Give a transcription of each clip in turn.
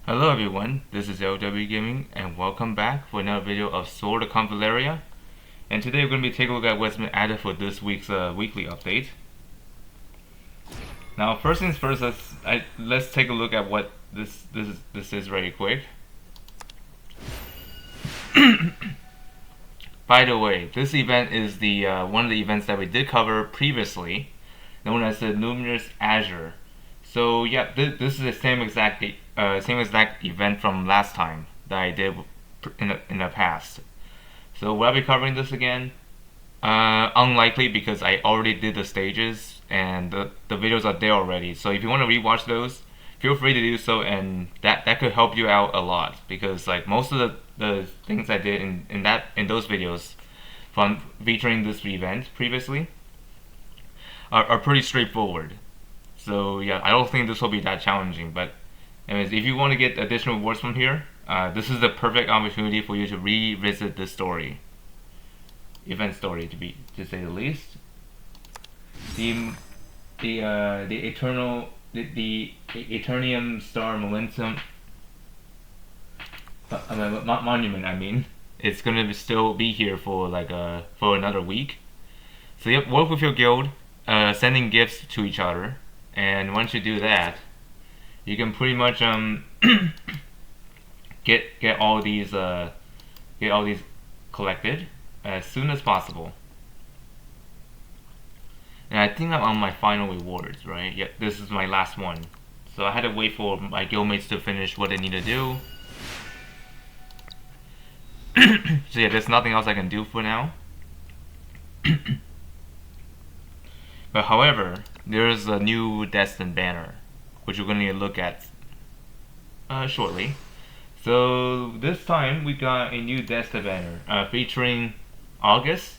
Hello everyone, this is LW Gaming and welcome back for another video of Sword of Convallaria. And today we're going to be taking a look at what's been added for this week's weekly update. Now first things first, let's take a look at what this is very quick. By the way, this event is the one of the events that we did cover previously, known as the Luminous Azure. So yeah, this is the same exact event from last time that I did in the past. So will I be covering this again? Unlikely, because I already did the stages and the videos are there already. So if you want to rewatch those, feel free to do so, and that could help you out a lot, because like most of the things I did in those videos from featuring this event previously are pretty straightforward. So yeah, I don't think this will be that challenging. But anyways, if you want to get additional rewards from here, this is the perfect opportunity for you to revisit this story, event story to say the least. The Eternium Star Momentum Monument. I mean, it's gonna still be here for for another week. So yep, work with your guild, sending gifts to each other. And once you do that, you can pretty much get all these collected as soon as possible. And I think I'm on my final rewards, right? Yep, this is my last one. So I had to wait for my guildmates to finish what they need to do. So yeah, there's nothing else I can do for now. But however, there's a new Destined banner, which we're going to look at shortly. So this time we got a new Destined banner featuring Auguste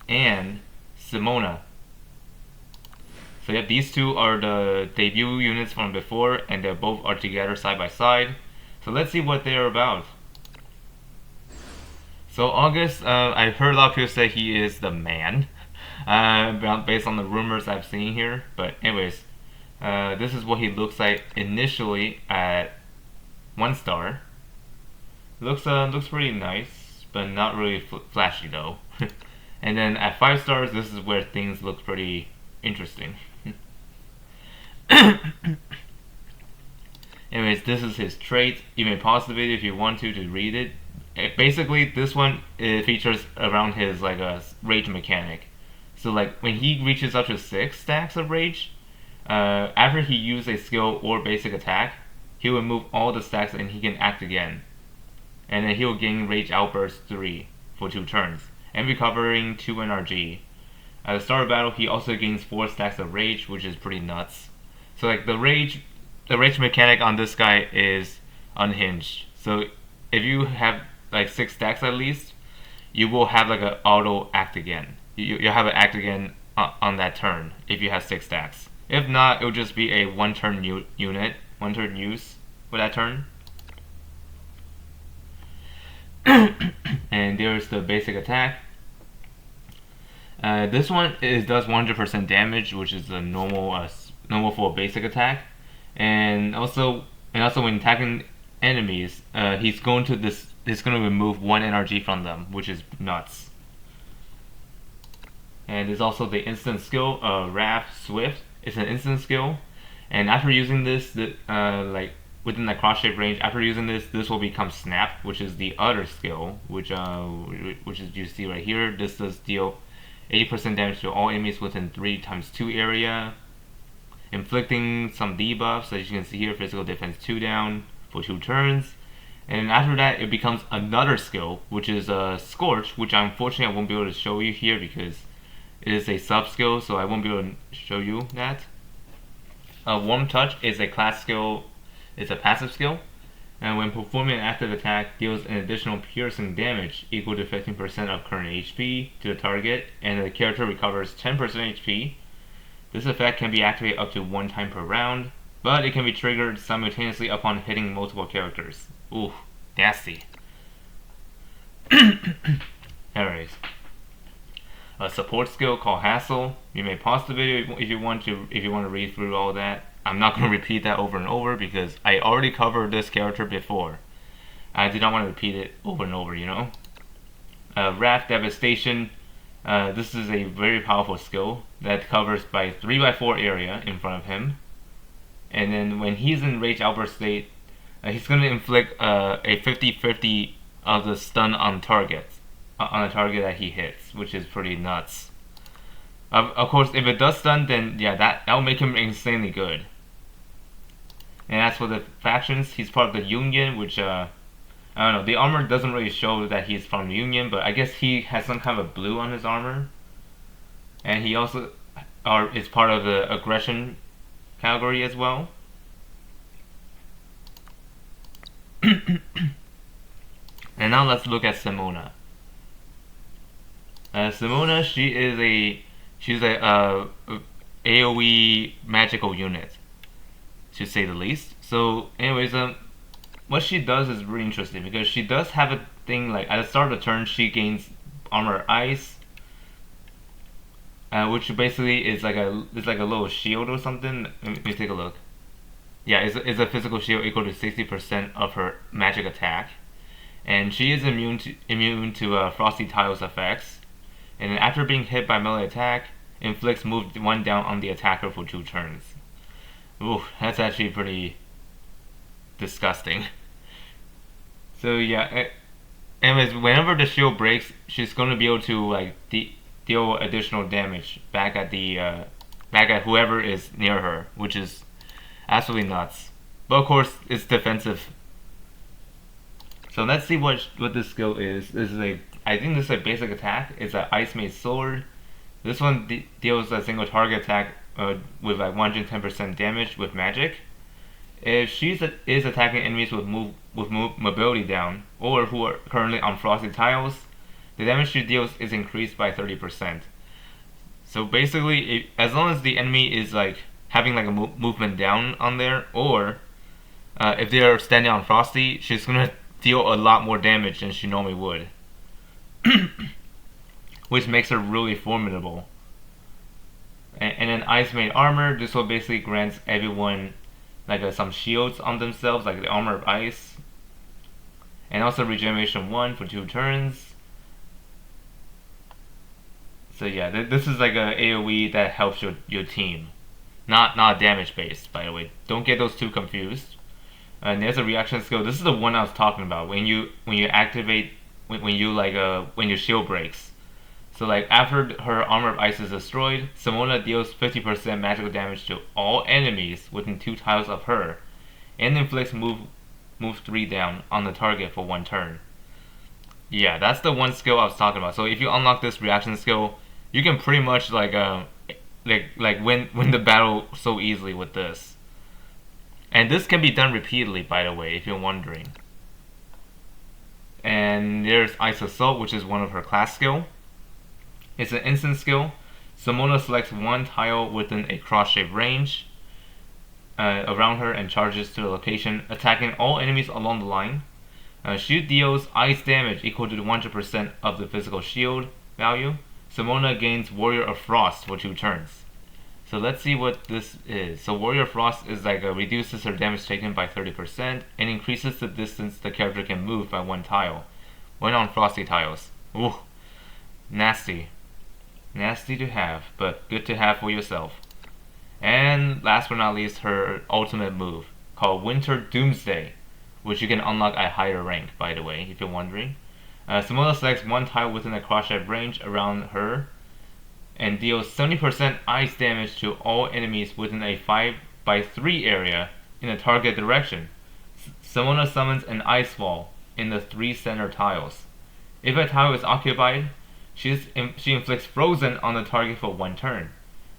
and Simona. So yeah, these two are the debut units from before, and they both are together side by side. So let's see what they're about. So Auguste, I've heard a lot of people say he is the man, based on the rumors I've seen here. But anyways, this is what he looks like initially at 1 star. Looks pretty nice, but not really flashy though. And then at 5 stars, this is where things look pretty interesting. Anyways, this is his trait. You may pause the video if you want to read it. Basically, this one features around his a rage mechanic. So like when he reaches up to 6 stacks of rage, after he uses a skill or basic attack, he will remove all the stacks and he can act again. And then he will gain rage outburst 3 for 2 turns, and recovering 2 NRG. At the start of battle, he also gains 4 stacks of rage, which is pretty nuts. So like the rage mechanic on this guy is unhinged. So if you have like 6 stacks at least, you will have like an auto act again. You'll have an act again on that turn if you have 6 stacks. If not, it will just be a 1 turn unit, 1 turn use for that turn. And there's the basic attack. This one does 100% damage, which is a normal for a basic attack. And also when attacking enemies, he's going to remove 1 NRG from them, which is nuts. And there's also the instant skill, Wrath Swift. It's an instant skill, and after using this, like within the cross-shape range, after using this will become Snap, which is the other skill, which is you see right here. This does deal 80% damage to all enemies within 3x2 area, inflicting some debuffs, as you can see here, physical defense 2 down for 2 turns. And after that, it becomes another skill, which is Scorch, which unfortunately I won't be able to show you here because it is a sub-skill, so I won't be able to show you that. Warm Touch is a class skill, it's a passive skill, and when performing an active attack, deals an additional piercing damage equal to 15% of current HP to the target, and the character recovers 10% HP. This effect can be activated up to 1 time per round, but it can be triggered simultaneously upon hitting multiple characters. Ooh, nasty. Anyways, a support skill called Hassle. You may pause the video if you want to read through all that. I'm not going to repeat that over and over because I already covered this character before. I did not want to repeat it over and over, you know? Wrath Devastation. This is a very powerful skill that covers by 3x4 area in front of him. And then when he's in Rage Outburst state, he's going to inflict a 50-50 of the stun on targets, on a target that he hits, which is pretty nuts. Of course, if it does stun, then yeah, that'll make him insanely good. And as for the factions, he's part of the Union, which I don't know. The armor doesn't really show that he's from the Union, but I guess he has some kind of blue on his armor. And he also is part of the aggression category as well. And now let's look at Simona. Simona, she's a AOE magical unit, to say the least. So, anyways, what she does is really interesting because she does have a thing like at the start of the turn she gains armor ice, which basically is like a little shield or something. Let me take a look. Yeah, it's a physical shield equal to 60% of her magic attack, and she is immune to Frosty Tiles effects. And then after being hit by melee attack, inflicts move 1 down on the attacker for 2 turns. Ooh, that's actually pretty disgusting. So yeah, anyways, whenever the shield breaks, she's going to be able to like deal additional damage back at whoever is near her, which is absolutely nuts. But of course, it's defensive. So let's see what this skill is. I think this is a basic attack. It's an Ice Maid Sword. This one deals a single target attack with like 110% damage with magic. If she is attacking enemies with mobility down, or who are currently on Frosty Tiles, the damage she deals is increased by 30%. So basically, as long as the enemy is like having like a movement down on there, or if they are standing on Frosty, she's gonna deal a lot more damage than she normally would. Which makes her really formidable. And then Ice Maid Armor, this one basically grants everyone like some shields on themselves, like the Armor of Ice. And also Regeneration 1 for 2 turns. So yeah, this is like a AoE that helps your team. Not damage based, by the way. Don't get those two confused. And there's a reaction skill. This is the one I was talking about. When you activate when your shield breaks. So like after her Armor of Ice is destroyed, Simona deals 50% magical damage to all enemies within 2 tiles of her, and inflicts move 3 down on the target for 1 turn. Yeah, that's the one skill I was talking about. So if you unlock this reaction skill, you can pretty much like win the battle so easily with this. And this can be done repeatedly, by the way, if you're wondering. And there's Ice Assault, which is one of her class skill. It's an instant skill. Simona selects 1 tile within a cross-shaped range around her and charges to the location, attacking all enemies along the line. She deals ice damage equal to 100% of the physical shield value. Simona gains Warrior of Frost for 2 turns. So let's see what this is. So Warrior of Frost is like reduces her damage taken by 30% and increases the distance the character can move by 1 tile when on Frosty Tiles. Ooh, nasty. Nasty to have, but good to have for yourself. And last but not least, her ultimate move, called Winter Doomsday, which you can unlock at higher rank, by the way, if you're wondering. Simona selects 1 tile within a cross-shaped range around her, and deals 70% ice damage to all enemies within a 5x3 area in a target direction. Simona summons an ice wall in the 3 center tiles. If a tile is occupied, she inflicts frozen on the target for 1 turn.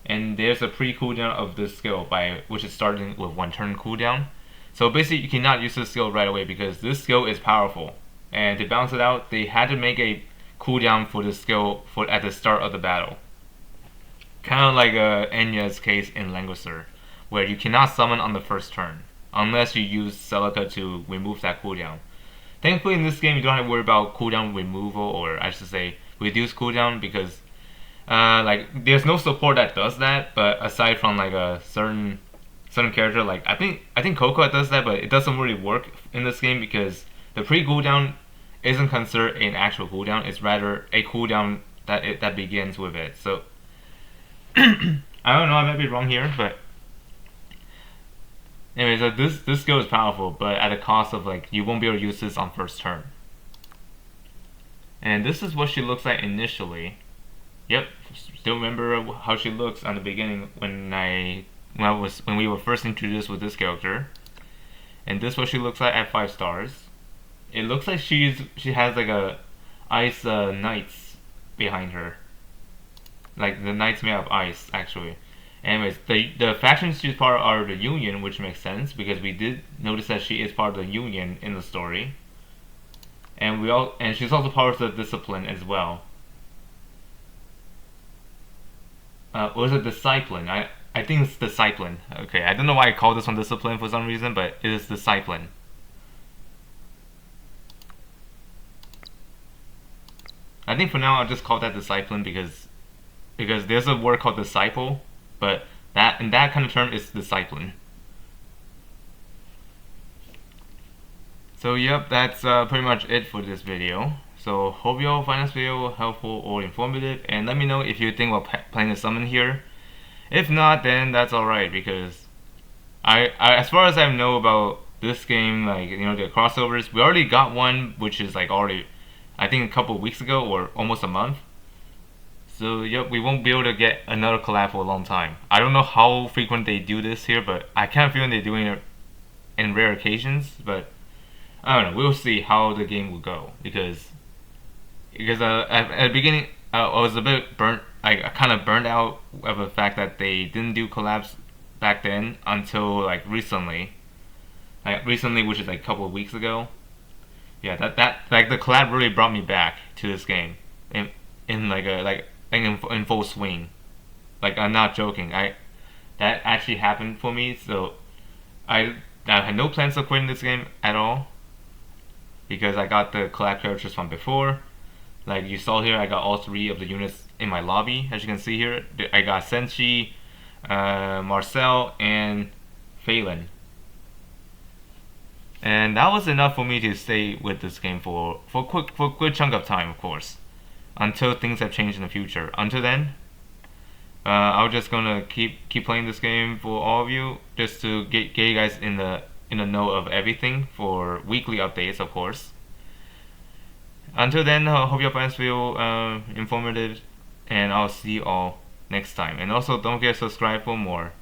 And there's a pre-cooldown of this skill, which is starting with 1 turn cooldown. So basically you cannot use this skill right away because this skill is powerful. And to balance it out, they had to make a cooldown for this skill at the start of the battle. Kind of like Enya's case in Languisser, where you cannot summon on the first turn, unless you use Celica to remove that cooldown. Thankfully in this game you don't have to worry about cooldown removal, or I should say reduce cooldown, because there's no support that does that, but aside from like a certain certain character. Like I think Coco does that, but it doesn't really work in this game because the pre cooldown isn't considered an actual cooldown. It's rather a cooldown that begins with it. So I don't know. I might be wrong here, but anyway, so this skill is powerful, but at a cost of like you won't be able to use this on first turn. And this is what she looks like initially. Yep, still remember how she looks on the beginning when we were first introduced with this character. And this is what she looks like at 5 stars. It looks like she has like a ice knights behind her, like the knights made of ice actually. Anyways, the factions she's part of are the Union, which makes sense because we did notice that she is part of the Union in the story, and she's also part of the Discipline as well. Was it Discipline? I think it's Discipline. Okay, I don't know why I call this one Discipline for some reason, but it is Discipline. I think for now I'll just call that Discipline because there's a word called disciple, but that in that kind of term is Discipline. So yep, that's pretty much it for this video. So hope you all find this video helpful or informative, and let me know if you think about playing a summon here. If not, then that's alright because I as far as I know about this game, like the crossovers, we already got one which is like already I think a couple of weeks ago or almost a month. So yep, we won't be able to get another collab for a long time. I don't know how frequent they do this here, but I kind of feel they're doing it in rare occasions. But I don't know. We'll see how the game will go because at the beginning I was a bit burnt. I kind of burned out of the fact that they didn't do collabs back then until like recently. Like recently, which is like a couple of weeks ago. Yeah, that like the collab really brought me back to this game in like in full swing. Like I'm not joking. That actually happened for me. So I had no plans of quitting this game at all because I got the collab characters from before. Like you saw here, I got all 3 of the units in my lobby. As you can see here, I got Senshi, Marcel, and Phelan. And that was enough for me to stay with this game for a good chunk of time, of course, until things have changed in the future. Until then, I'm just gonna keep playing this game for all of you, just to get you guys in the know of everything for weekly updates, of course. Until then, I hope your fans feel informative, and I'll see you all next time. And also, don't forget to subscribe for more.